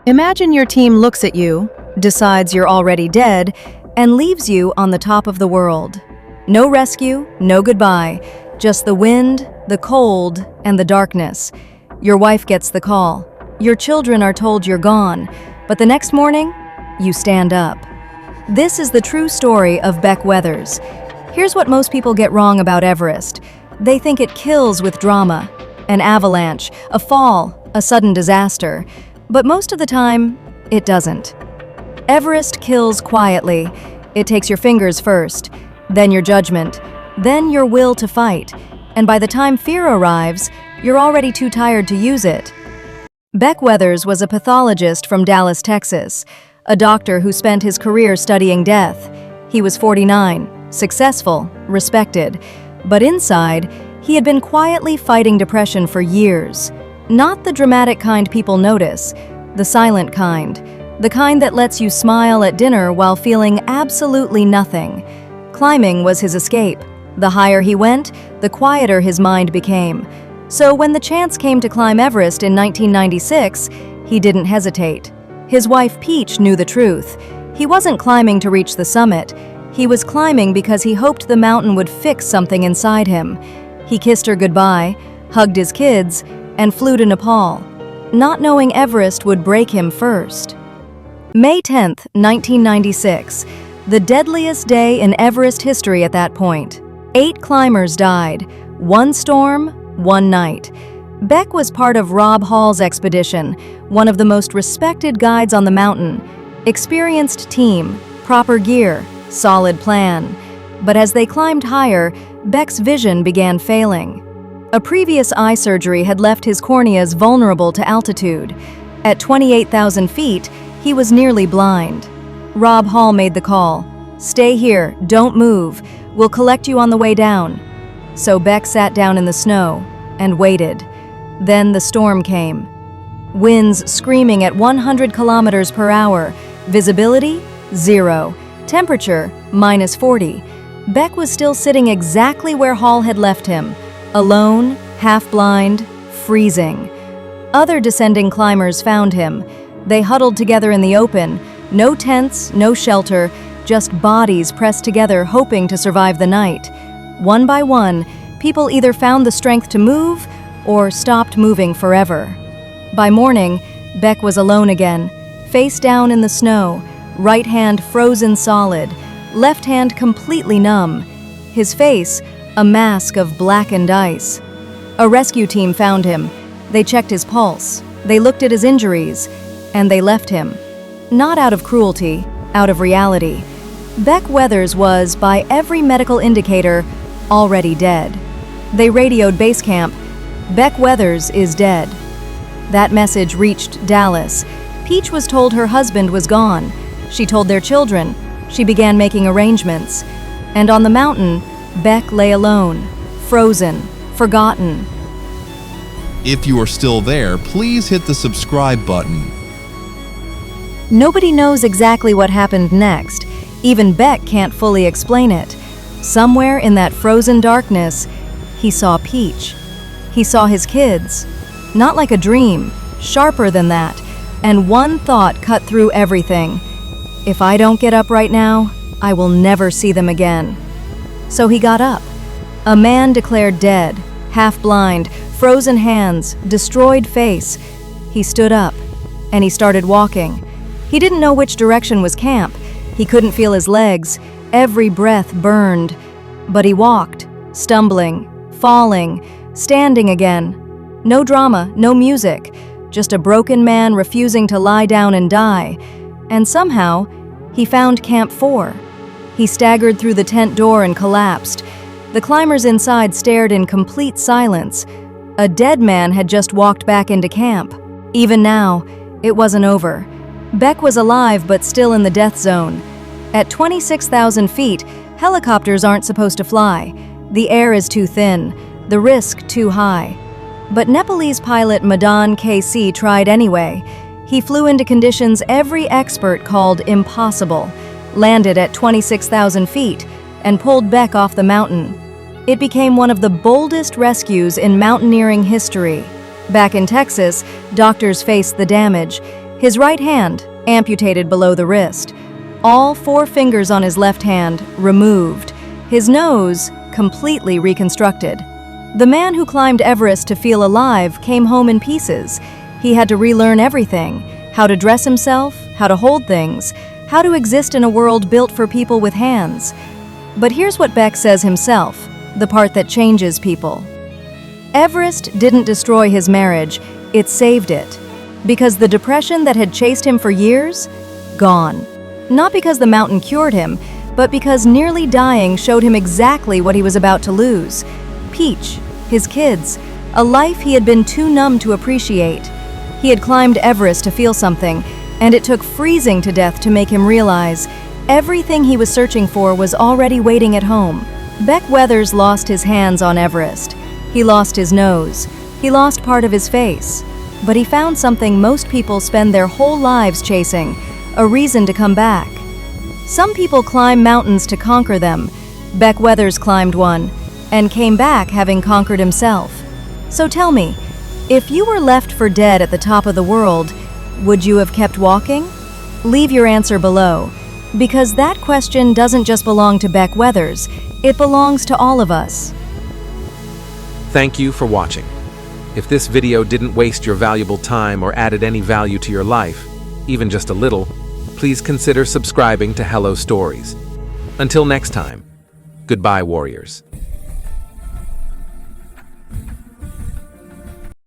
Imagine your team looks at you, decides you're already dead, and leaves you on the top of the world. No rescue, no goodbye, just the wind, the cold, and the darkness. Your wife gets the call. Your children are told you're gone, but the next morning, you stand up. This is the true story of Beck Weathers. Here's what most people get wrong about Everest. They think it kills with drama, an avalanche, a fall, a sudden disaster. But most of the time, it doesn't. Everest kills quietly. It takes your fingers first, then your judgment, then your will to fight. And by the time fear arrives, you're already too tired to use it. Beck Weathers was a pathologist from Dallas, Texas, a doctor who spent his career studying death. He was 49, successful, respected, but inside, he had been quietly fighting depression for years. Not the dramatic kind people notice, the silent kind, the kind that lets you smile at dinner while feeling absolutely nothing. Climbing was his escape. The higher he went, the quieter his mind became. So when the chance came to climb Everest in 1996, he didn't hesitate. His wife Peach knew the truth. He wasn't climbing to reach the summit. He was climbing because he hoped the mountain would fix something inside him. He kissed her goodbye, hugged his kids, and flew to Nepal, not knowing Everest would break him first. May 10, 1996, the deadliest day in Everest history at that point. 8 climbers died, 1 storm, 1 night. Beck was part of Rob Hall's expedition, one of the most respected guides on the mountain. Experienced team, proper gear, solid plan. But as they climbed higher, Beck's vision began failing. A previous eye surgery had left his corneas vulnerable to altitude. At 28,000 feet, he was nearly blind. Rob Hall made the call. "Stay here, don't move. We'll collect you on the way down." So Beck sat down in the snow and waited. Then the storm came. Winds screaming at 100 kilometers per hour. Visibility, 0. Temperature, -40. Beck was still sitting exactly where Hall had left him. Alone, half-blind, freezing. Other descending climbers found him. They huddled together in the open, no tents, no shelter, just bodies pressed together hoping to survive the night. One by one, people either found the strength to move or stopped moving forever. By morning, Beck was alone again, face down in the snow, right hand frozen solid, left hand completely numb. His face, a mask of blackened ice. A rescue team found him. They checked his pulse. They looked at his injuries. And they left him. Not out of cruelty, out of reality. Beck Weathers was, by every medical indicator, already dead. They radioed base camp. "Beck Weathers is dead." That message reached Dallas. Peach was told her husband was gone. She told their children. She began making arrangements. And on the mountain, Beck lay alone, frozen, forgotten. If you are still there, please hit the subscribe button. Nobody knows exactly what happened next. Even Beck can't fully explain it. Somewhere in that frozen darkness, he saw Peach. He saw his kids. Not like a dream, sharper than that. And one thought cut through everything. If I don't get up right now, I will never see them again. So he got up. A man declared dead, half-blind, frozen hands, destroyed face. He stood up, and he started walking. He didn't know which direction was camp. He couldn't feel his legs. Every breath burned. But he walked, stumbling, falling, standing again. No drama, no music, just a broken man refusing to lie down and die. And somehow, he found Camp 4. He staggered through the tent door and collapsed. The climbers inside stared in complete silence. A dead man had just walked back into camp. Even now, it wasn't over. Beck was alive but still in the death zone. At 26,000 feet, helicopters aren't supposed to fly. The air is too thin, the risk too high. But Nepalese pilot Madan KC tried anyway. He flew into conditions every expert called impossible, landed at 26,000 feet, and pulled Beck off the mountain. It became one of the boldest rescues in mountaineering history. Back in Texas, doctors faced the damage. His right hand amputated below the wrist. All 4 fingers on his left hand removed. His nose completely reconstructed. The man who climbed Everest to feel alive came home in pieces. He had to relearn everything: how to dress himself, how to hold things, how to exist in a world built for people with hands. But here's what Beck says himself, the part that changes people. Everest didn't destroy his marriage, it saved it. Because the depression that had chased him for years, gone. Not because the mountain cured him, but because nearly dying showed him exactly what he was about to lose. Peach, his kids, a life he had been too numb to appreciate. He had climbed Everest to feel something, and it took freezing to death to make him realize everything he was searching for was already waiting at home. Beck Weathers lost his hands on Everest. He lost his nose. He lost part of his face. But he found something most people spend their whole lives chasing: a reason to come back. Some people climb mountains to conquer them. Beck Weathers climbed one and came back having conquered himself. So tell me, if you were left for dead at the top of the world, would you have kept walking? Leave your answer below, because that question doesn't just belong to Beck Weathers, it belongs to all of us. Thank you for watching. If this video didn't waste your valuable time or added any value to your life, even just a little, please consider subscribing to Hello Stories. Until next time, goodbye, warriors.